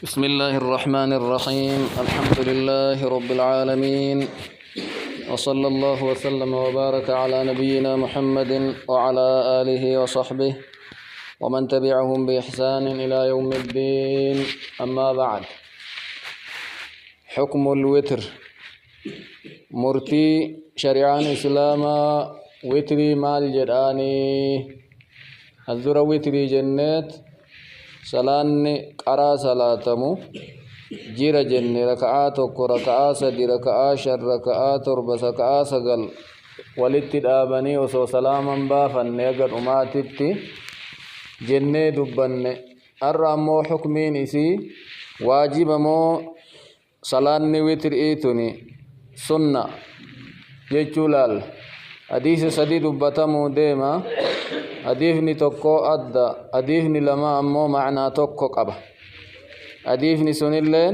بسم الله الرحمن الرحيم الحمد لله رب العالمين وصلى الله وسلم وبارك على نبينا محمد وعلى آله وصحبه ومن تبعهم بإحسان إلى يوم الدين. أما بعد، حكم الوتر مرتي شريعان إسلاما وتري مال جراني الذر وتري جنات سلاني قرا صلاتمو جيرا جنة ركعات ركعات سدي ركعات شر ركعات ربع ركعات سقل ولتد آبني وسو سلاما بافن نيقر أماتتي جنة دبن الرمو حكمين إسي واجب مو سلاني وتر إيتوني سنة جيشولال حديث سدي دبتمو ديما أديفني توكو أدى أديفني لما أمو معنى توكو قبه أديفني سنلين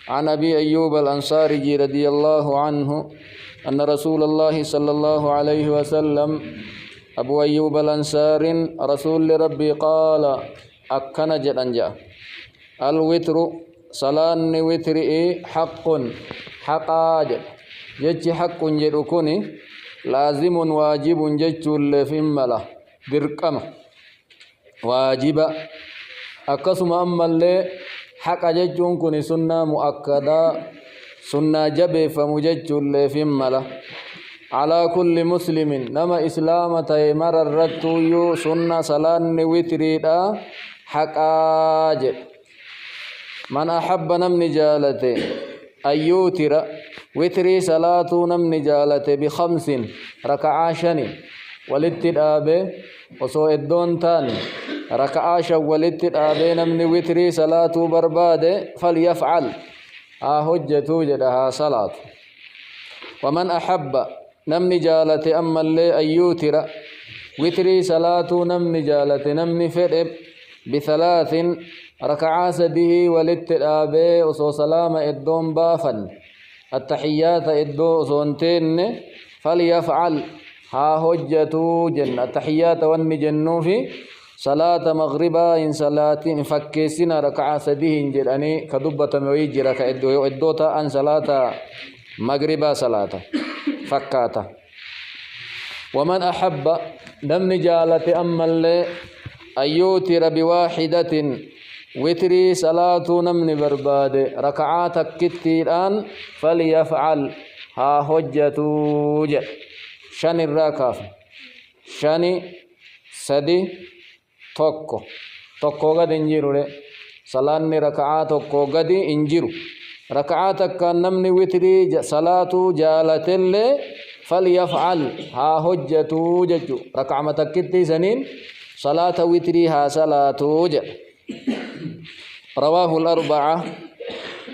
عن أبي أيوب الأنصاري رضي الله عنه أن رسول الله صلى الله عليه وسلم أبو أيوب الأنصار رسول ربي قال أكن جدنجا الوتر صلان وتر حق حقاج جج حق جدكني لازم واجب جج لفمله درقمه واجبا أقسم أما اللي حق ججون كن سنة مؤكدا سنة جبه فمجج اللي في ملا على كل مسلم نما إسلام تيمر الرتو سنة صلاة وتريدا حقاج من أحب نم نجالته أيوتر وتري صلاة نم نجالته بخمس ركعاشن ولتدابه وسو الدون تاني ركعاش ولتدابه نمني وتري صلاة برباده فليفعل هجة جدها صلاة. ومن أحب نمني جالة أما اللي أيوتر وتري صلاة نمني جالة نمني فرب بثلاث ركعاس به ولتدابه وسو سلام الدون بافن التحيات الدو سونتين فليفعل هجتو جنة التحيات والنجنو في صلاة مغربا إن صلاة فكسنا ركعة سديه جراني كدبة مويجي ركع الدوتا أن صلاة مغربا صلاة فكاتا. ومن أحب نم جالة أما اللي أيوتر بواحدة وتري صلاة نمن برباد ركعات كتير الآن فليفعل هجتو جنة شن الراكاف شني سدي توكو قد انجيرو لي صلاة ركعات توكو قد انجيرو ركعات كان نمني وتري صلاة جالة اللي فليفعل هجتو ججو ركع متكتي سنين صلاة وتري صلاة جج. رواه الأربعة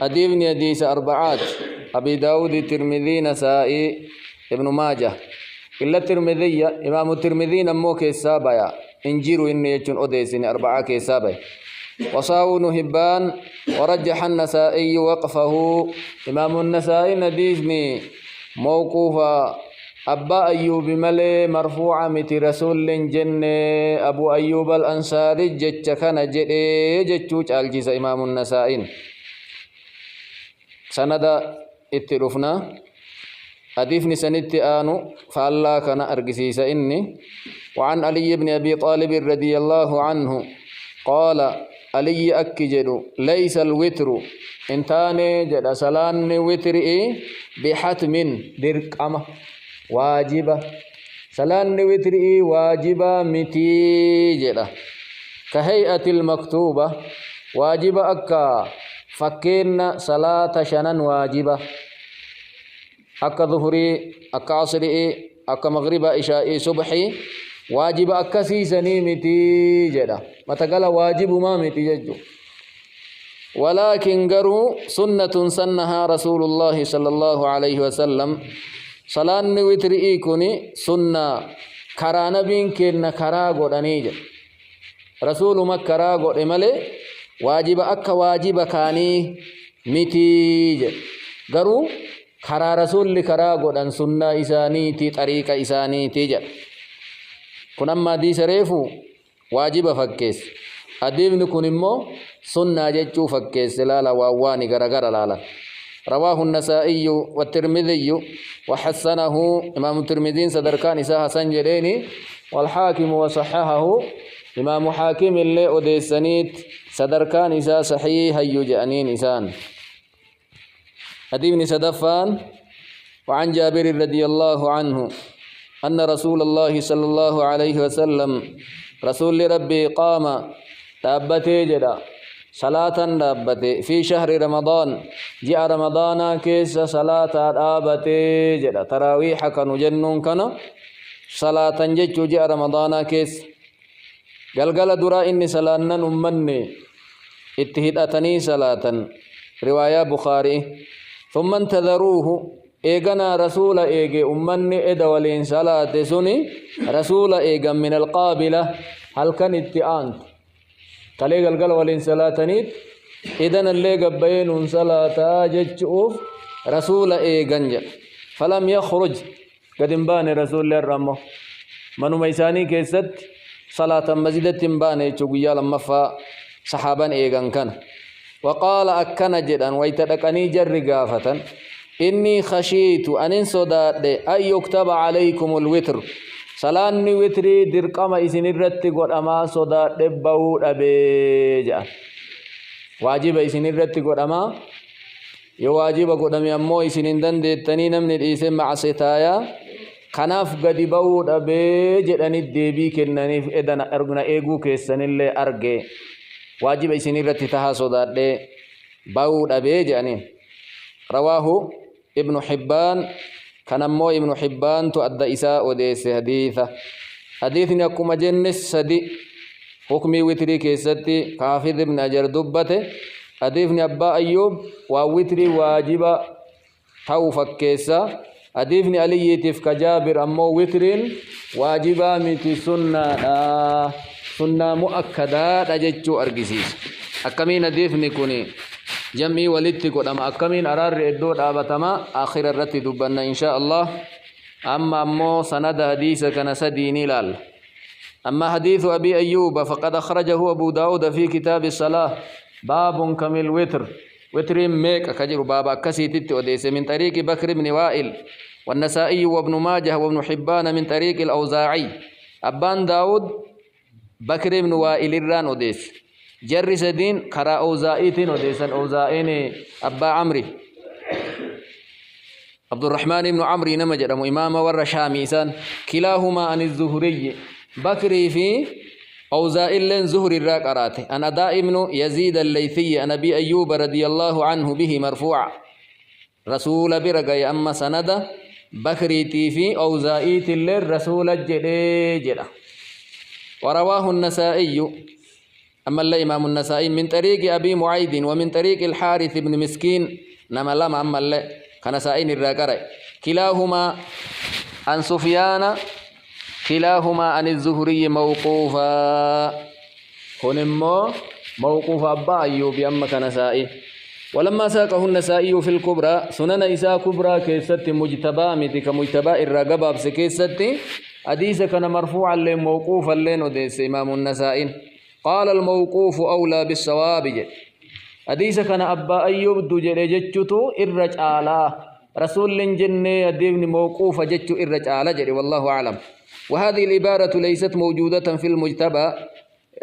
أديبني حديث أربعات أبي داود الترمذي نسائي ابن ماجه إلا الترمذي إمام الترمذي نمو كيسابايا انجيرو إني يجون أديسين أربعة كيسابايا. وصاون هبان ورجح النسائي وقفه إمام النسائي نديزني موقوفا أبا أيوب ملي مرفوعة متي رسول جنة أبو أيوب الأنصاري جتش كان جدي جتشوش الجيس إمام النسائي سند اترفنا أديفني سنتي آنو فالله كان أرقسيس إني. وعن علي بن أبي طالب رضي الله عنه قال علي أكجد ليس الوتر انتاني جد سلان وتر بحتم درقمة واجبة سلان وتر واجبة متي جد كهيئة المكتوبة واجبة أكا فكين صلاة شنن واجبة أكا ظهري أكا عصري أكا مغرب إشاء صبحي واجب أكا سيسني متي جدا متقال واجب ما متي ججو. ولكن قروا سنة سنها رسول الله صلى الله عليه وسلم صلاة وترئي كوني سنة كرا نبين كيرنا كرا قرانيج رسول ما كرا قرامل واجب أكا واجب كاني متي جد. قروا كرا رسول كرا قدان سنة إسانيتي طريقة إسانيتي جد. كنما دي سريفو واجب فكيس أديبن كن إمو سنة جتشو فكيس لالا وأواني غرغر لالا رواه النسائي والترمذي وحسنه إمام الترمذي صدركان إساها سنجريني والحاكم وصححه إمام حاكم اللي أديسانيت صدركان إساها صحيح يجأنين إسان حديث سدفان وعن جابر رضي الله عنه أن رسول الله صلى الله عليه وسلم رسول ربي قام تابتي جدا صلاة دابته في شهر رمضان جاء رمضان كيس صلاة دابته جدا تراويح كانوا جنون كانوا صلاة جتشو جاء رمضان كيس قلقل درا إني صلاة نمني اتهدأتني صلاة رواية بخاري ثم انتظروه إيغنا رسول إيغي أمني إدوالين صلاة سني رسول إيغا من القابلة هل كان اتئانت قليل القلب والإنسلاتنيت إذن اللي قبين صلاة جتشوف رسول إيغنج فلم يخرج قد انبان رسول الله الرمو منو ميساني كيست صلاة مزيدة انبان يتشوقيا لما فا صحابا إيغن كان وقال أكنا جدا ويتدقني جر قافة إني خشيت أن صداد أن يكتب عليكم الوتر صلاة وتري درقما إسن الرت قد أما صداد بوود أبيجا واجب إسن الرت قد أما يواجب قد أمي أمو إسن اندن ديتنين من الإسم مع ستايا خناف قد بوود أبيجا أن الدبي كنني إذن أرغنا إيغو كيسن اللي أرغي واجب إسن الرت تها صداد بوود أبيجا رواه ابن حبان كان مو ابن حبان تؤدى إساء وديس حديثنا كما جنس سدي حكمي وتري كيستي حافظ ابن أجر دبته حديثنا أبا أيوب ووتري واجبا توفك كيسا حديثنا علي تفك جابر أمو وترين واجبا متي سنة مؤكدة أججو أرقسيس أكمين حديثني كوني جمعي ولدت قدام أكمين أرار إدود آبتما آخر الرت دبنا إن شاء الله أما أمو سند حديث كان سديني لال أما حديث أبي أيوب فقد أخرجه أبو داود في كتاب الصلاة باب كمل وتر ميك أكجر بابا كسيتت وديس من طريق بكر بن وائل والنسائي وابن ماجه وابن حبان من طريق الأوزاعي أبان داود بكر بن وائل الران وديس جر سدين كرا أوزائيتين وديسان أوزائين أبا عمري عبد الرحمن بن عمري نمجر إمام والرشاميسان كلاهما عن الزهري بكري في أوزائل زهري الراقراته أنا دائم يزيد الليثي أنا أبي أيوب رضي الله عنه به مرفوع رسول برقى أما سند بكري في أوزائيت الرسول الجديد ورواه النسائي أما الإمام النسائي من طريق أبي معيد ومن طريق الحارث بن مسكين نما لما أما كنسائين الراقرة كلاهما عن سفيان كلاهما عن الزهري موقوفا هنمو موقوف أبا أيوب أما كنسائي ولما ساقه النسائي في الكبرى سنن إساء كبرى كيست مجتبى متك مجتبى الرقبة بسكيست حديث كان مرفوعا لموقوفا لين وديس إمام النسائي قال الموقوف أولى بالصواب حديث كان أبا أيوب دجل جتشتو الرجالة رسول جنة ديبن موقوف جتشو الرجالة جري والله أعلم وهذه العبارة ليست موجودة في المجتبى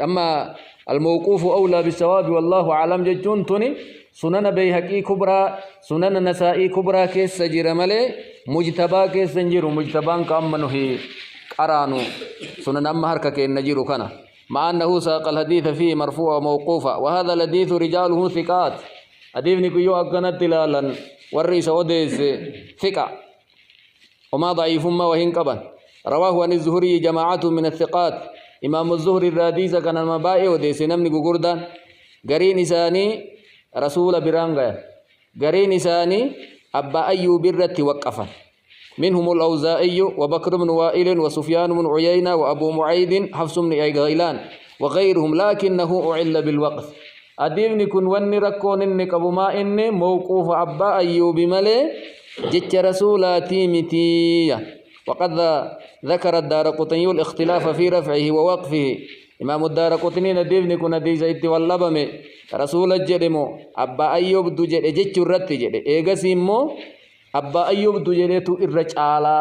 أما الموقوف أولى بالصواب والله أعلم جتشون توني سنن بيهقي كبرى سنن نسائي كبرى كيس سجر ملي مجتبى كيس سنجر مجتبان كأمنه هي قرانو سنن أما هركك النجير كان مع أنه ساق الحديث فيه مرفوع وموقوفا وهذا الحديث رجاله ثقات حديث نكيو أقنات تلالا والرئيس وديس ثقة وما ضعيف ما وهن قبا رواه عن الزهري جماعة من الثقات إمام الزهري الراديس كان المبائي وديس نمني قردان قرين إساني رسول برانغا قرين إساني أبا أيوب الرت وقفا منهم الأوزائي وبكر بن وائل وسفيان بن عيينة وأبو معيد حفص بن غيلان وغيرهم لكنه أعل بالوقف أديبني كن وني ركون إنك أبو ما إني موقوف أبا أيوب ملي جت رسولاتي متية وقد ذكر الدارقطني الاختلاف في رفعه ووقفه إمام الدار قطنين الديفني كنا ديزا إتي واللبمي رسول الجرمو أبا أيوب دجر إجتش الرت جر إيغا سيمو أبا أيوب دجر تو إرج على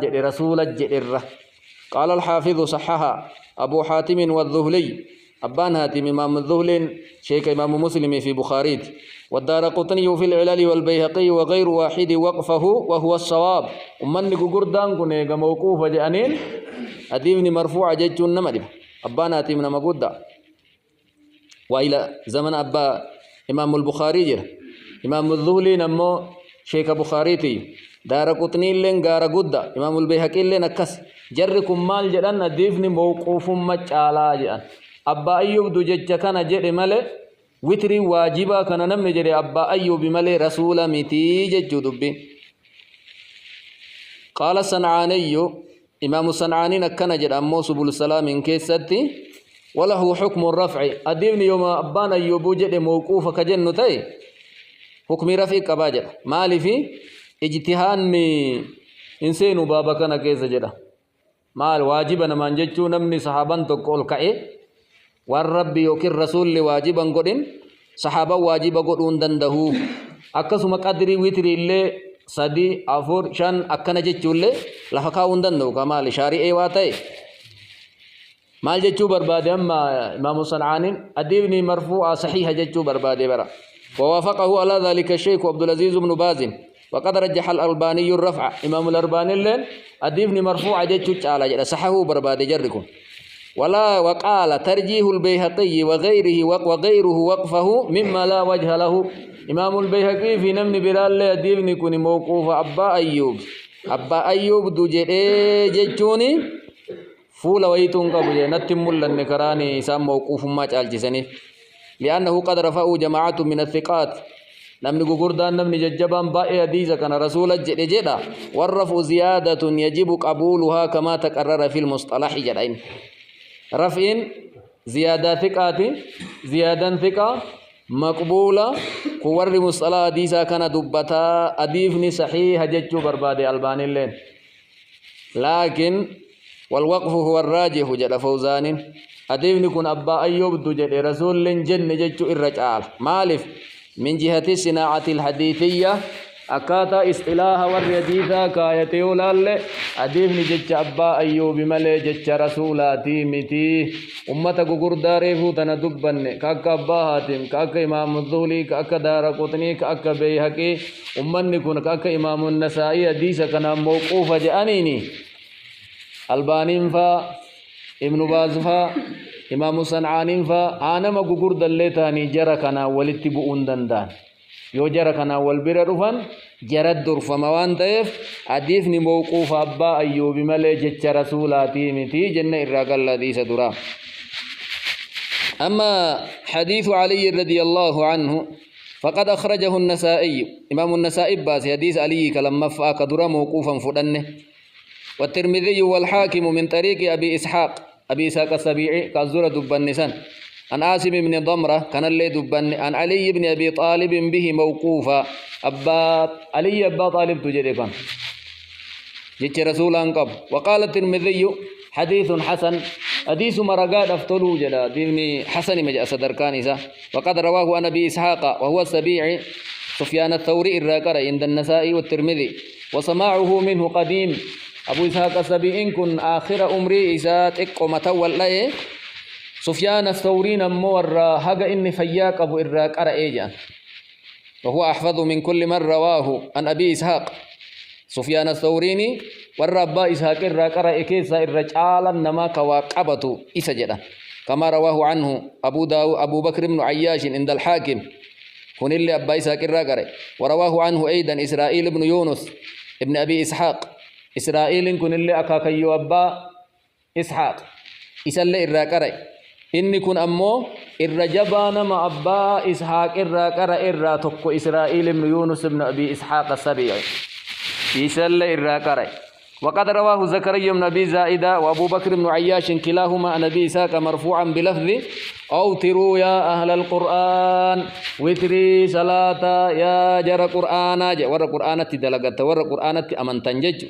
جر رسول الجر. قال الحافظ صحها أبو حاتم والذهلي أبان هاتم إمام الذهلين شيخ إمام مسلم في بخاري والدار قطني في العلل والبيهقي وغير واحد وقفه وهو الصواب. ومن قردان كنيغا موقوف جانين أديفني مرفوع جيتشون نمدب أبان هاتم نمقود وإلى زمن أبا إمام البخاري جر إمام الذهلي نمو شيخ بخاريتي دار قطني لين غار قد إمام البيهقي لين أكس جركم مال جدان أديفني موقوف مجالا جان أبا أيوب دو ججا كان جد مالي وتري واجبا كان نمني جري أبا أيوب مالي رسول متي ججو دبي. قال الصنعاني إمام الصنعاني نكنا جد أمو سبل السلام من كيستي وله حكم الرفع أديبني يوم أبان أيوب جد موقوف كجنتي حكم رفع كباجر مالي في اجتهاني إنسان بابا كان كيس جدا مال واجبا نمان ججو نمني صحابان تقول كأي والرب يوكر رسول واجبا قدن صحابة واجبا قدون دنده أكسما قدري ويتري اللي صدي أفور شان أكنا جيتشو اللي لحكاون دنده كمال شارعي واتي مال جيتشو بربادي أما إمام الصنعاني أديبني مرفوعة صحيحة جيتشو بربادي برا ووافقه على ذلك الشيخ عبد العزيز بن باز وقد رجح الألباني الرفع إمام الألباني اللين أديبني مرفوعة جيتشو على صحه بربادي جركم ولا وقال ترجيه البيهقي وغيره وقفه مما لا وجه له. إمام البيهقي في نمن بلال أديبني كوني موقوف أبا أيوب دو جيتشوني فول ويتون قبل نتم لن كراني سام موقوف ما جالجسني لأنه قد رفعوا جماعة من الثقات نمن غوردان نمن ججبان باء حديث كان رسول جدا والرفع زيادة يجب قبولها كما تقرر في المصطلح جدين رفعين زيادة ثقات زيادة ثقة مقبولة كور مصطلح حديثا كان دبتا أديفني صحيح ججو بربادي ألباني اللين لكن والوقف هو الراجح جد فوزان أديفني كن أبا أيوب دو جد رسول لين جن ججو الرجال مالف من جهة الصناعة الحديثية أكاتا إصطلاح والرديثة كايتي ولال أديفني جج أبا أيوب ملي جج رسولاتي متي أمتا قرداري فوتنا دبن كاكا أبا هاتم كاكا إمام الظهلي كاكا دار قطني كاكا بيهقي أمني كون كاكا إمام النسائي حديثة كان موقوفة جانيني البانين فا ابن باز فا إمام صنعانين فا أنا ما قرد الليتاني جرى كان ولتبؤون دندان يو جرى كان والبر رفن جرى الدرف موان طيف أديفني موقوف أبا أيوب ملي جتش رسولاتي متي جنة الرقل الذي سدرا. أما حديث علي رضي الله عنه فقد أخرجه النسائي إمام النسائي باس حديث علي كلام مفاق درا موقوفا فدنه والترمذي والحاكم من طريق أبي إسحاق السبيعي كالزورة دبان نسان عن عاصم بن ضمرة كان اللي دبان عن علي بن أبي طالب به موقوفا علي أبا طالب تجريكم جيش رسول أنقب. وقال الترمذي حديث حسن حديث مرقات أفتلو جدا ديني حسن مجأ صدركانيسا. وقد رواه عن أبي إسحاق وهو السبيعي سفيان الثوري الراكر عند النسائي والترمذي وسماعه منه قديم. أبو إسحاق السبيعي كن آخر أمري إسات إقومة والله سفيان الثوري نمور هجا إني فياك أبو إراك أرأيجا وهو أحفظ من كل من رواه عن أبي إسحاق سفيان الثوريني والربا إسحاق إراك أرأيكيسا إرجالا نما كواقبتو إسجدا كما رواه عنه أبو بكر بن عياش عند الحاكم كن اللي أبا إسحاق إراك ورواه عنه أيضا إسرائيل بن يونس ابن أبي إسحاق إسرائيل كن اللي أكاكيو أبا إسحاق إسالي إراك إني كن أمو الرجبان ما أبا إسحاق الراكرة إرا تقو إسرائيل بن يونس بن أبي إسحاق السبيعي إسالي الراكرة. وقد رواه زكريا بن أبي زائدة وأبو بكر بن عياش كلاهما عن أبي إسحاق مرفوعا بلفظ أوتروا يا أهل القرآن وتري صلاة يا جر قرآن ور قرآن تدلغت ور قرآن أمنتن جج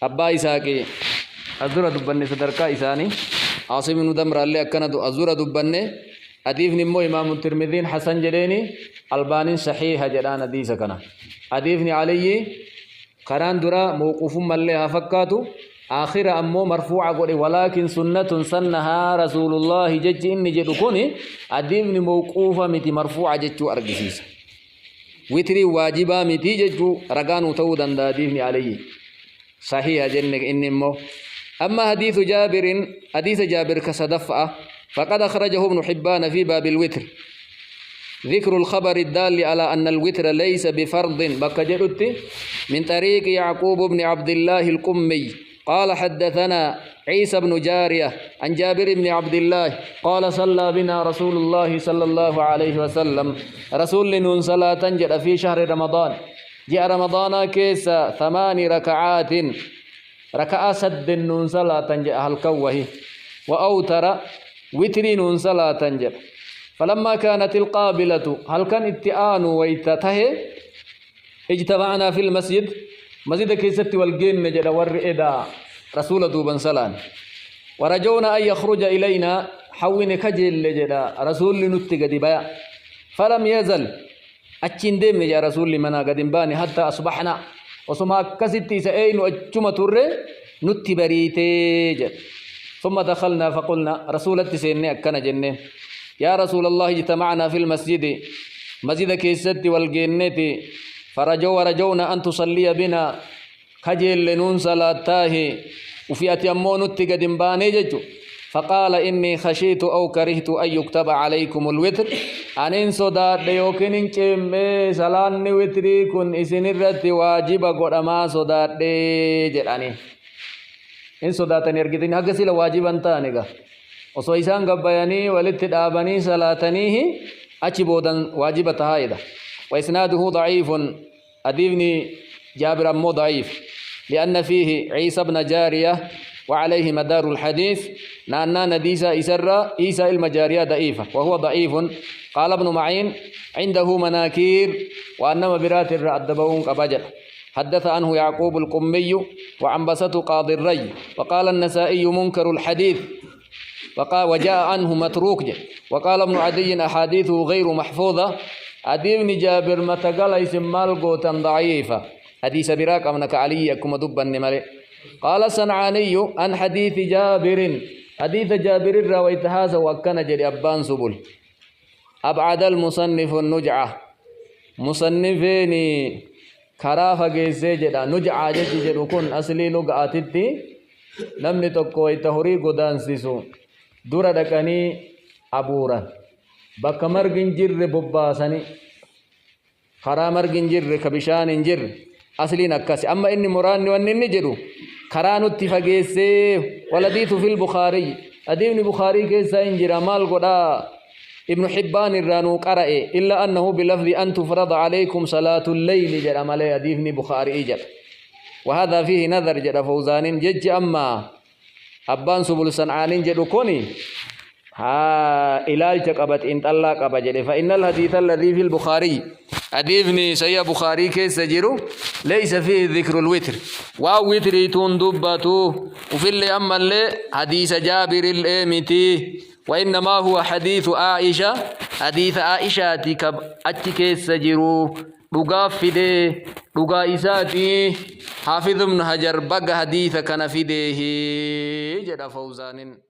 أبا إسحاق أذرة بن صدرك إساني عاصم بن دمر اللي أكنا أزور دبنة حديث نمو إمام الترمذي حسن جليني الباني صحيح جلان حديث كنا حديث علي قران درا موقوف ملها فكاتو آخر أمو مرفوع قولي ولكن سنة سنها رسول الله جج إني جدكوني حديث موقوفة متي مرفوع ججو أرقسيس وتري واجبا متي ججو رقانو تودا حديث علي صحيح جنك إني مو أما حديث جابر كصدفة فقد أخرجه ابن حبان في باب الوتر ذكر الخبر الدال على أن الوتر ليس بفرض بكجرت من طريق يعقوب بن عبد الله القمي قال حدثنا عيسى بن جارية عن جابر بن عبد الله قال صلى بنا رسول الله صلى الله عليه وسلم رسول نون صلاة جد في شهر رمضان جاء رمضان كيس 8 ركعات ركعة سد نون صلاة جاء هالكوه وأوتر وتري نون صلاة جاء فلما كانت القابلة هل كان اتئان ويتته اجتمعنا في المسجد مسجد كيست والجن جد ورئدا رسول دوبا صلاة ورجونا أن يخرج إلينا حوين كجل جد رسول نتي قدبا فلم يزل أتشين ديم يا رسول منا قدباني حتى أصبحنا وسما كستي سأين وأجمع تره نتي بريتي جد ثم دخلنا فقلنا رسول التسيني أكنا جنة يا رسول الله اجتمعنا في المسجد مسجد كيست والجنة ورجونا أن تصلي بنا خجل لنون صلاته وفي أتيمون التقدمباني ججو فقال إني خشيت أو كرهت أن يكتب عليكم الوتر أنين صدات ليوكين انكم سلان وتري كن إسن الرد واجب قدما صدات جراني إن صداتني أرغتين حقسي لواجب أنتانيغا وصويسان قبياني ولتدابني صلاتنيه أچبودا واجب تهايدا وإسناده ضعيف أديبني جابر أمو ضعيف لأن فيه عيسى بن جارية وعليه مدار الحديث نانا نديسة إسرى إيسى المجارية ضعيفة وهو ضعيف قال ابن معين عنده مناكير وأنما برات الرأدبون قبجل حدث عنه يعقوب القمي وعنبسة قاضي الري وقال النسائي منكر الحديث وجاء عنه متروك وقال ابن عدي أحاديثه غير محفوظة أديبني جابر متقال اسم مالقوتا ضعيفة حديث براك أمنك علي أكما دبا نمالي قال الصنعاني عن حديث جابر رويت هذا وكان جري أبان سبل أبعد المصنف النجعة مصنفيني كرافة جيسي جدا نجعة جدا كن أصلي لغاتتي نمني تقوي تهوري قدان سيسو دورا دكاني أبورا bakka margi hin jirre bobbaasanii karaa margi hin jirre ka bishaan hin jirre asliin akkasi amma inni muraanni wanni inni jedhu karaa nutti fageessee waladiitu fil bukaarii adiibni bukaarii keessaa hin jira maal godhaa ابن حبان الرانو قرأ إلا أنه بلفظ أن تفرض عليكم صلاة الليل جل مالي أديفني بخاري جل وهذا فيه نظر جل فوزان جج أما أبان سبل صنعان جل كوني إلال تقبت إن طلق أبجل فإن الحديث الذي في البخاري أديفني سيا بخاري كيس جرو ليس فيه ذكر الوتر ووتر تندبتو وفي اللي أما اللي حديث جابر الأمتي وإنما هو حديث عائشة حديث عائشة كب أتكيس جرو لغا فيده لغا إساتي حافظ ابن حجر بقى حديث كان فيده جدا فوزان